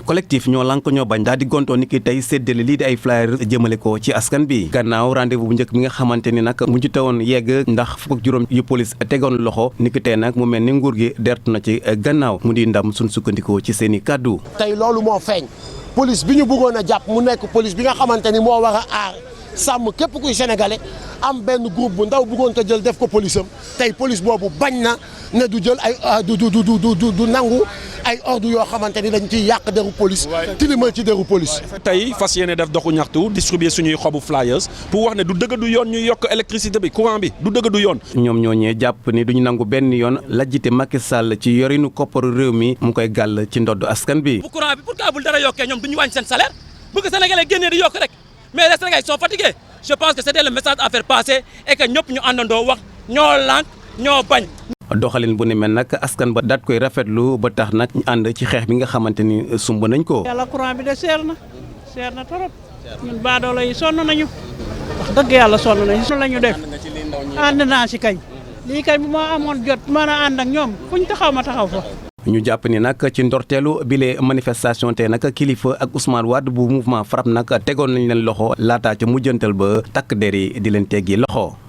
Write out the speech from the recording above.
collectif ñoo lank ñoo bañ daal di gontoo ni ki tey séddale lii di ay flyers jëmale ko ci askan bi gannaaw rendez-vous bu njëkk bi nga xamante ni nag mu ci tawoon yegg ndax fukk ak juróom yu police tegoon loxo ni ki tey nag mu mel ni nguur gi dertu na ci gannaaw mu di ndam suñ sukkandikoo ci seen i kàddu. tey loolu moo feeñ police bi ñu bëggoon a jàpp mu nekk police bi nga xamante ni moo war a aar sàmm képp kuy sénégalais am benn groupe bu ndaw bëggoon ko jël def ko police am tey police boobu bañ na ne du jël ay du nangu ay ordre yoo xamante ni dañ ciy yàq deru police tilimal ci deru police. tey fas yéene def doxu ñaxtu distribuer suñuy xobu flyers pour wax ne du dëgg du yoon ñuy yokk électricité bi courant bi du dëgg du yoon. ñoom ñooñee jàpp ni duñu nangu benn yoon lajjite Macky Sall ci yorinu kopparu réew mi mu koy gàll ci ndodd askan bi. bu courant bi pourquoi bul dara yokkee ñoom duñu wàññi seen salaire bëgg sénégalais génnee di yokk rek mais les sénégalais sont fatigués je pense que c'était le message à faire passer et que ñëpp ñu àndandoo wax ñoo lànk ñoo bañ. doxalin bu ni mel nag askan ba daat koy rafetlu ba tax nag ñu ànd ci xeex bi nga xamante ni sumb nañ ko. yàlla courant bi de seer na trop ñun baadoola yi sonn nañu wax dëgg yàlla sonn nañu. la ñu def ànd naa si kañ lii kañ bu ma amoon jot mën a ànd ak ñoom fuñ taxaw ma taxaw fa. ñu jàpp ni nag ci ndorteelu bile manifestation te nag kilifa ak Ousmane Wade bu mouvement FRAPP nag tegoon nañ leen loxo laataa ca mujjantal ba takk der yi di leen teggi loxo.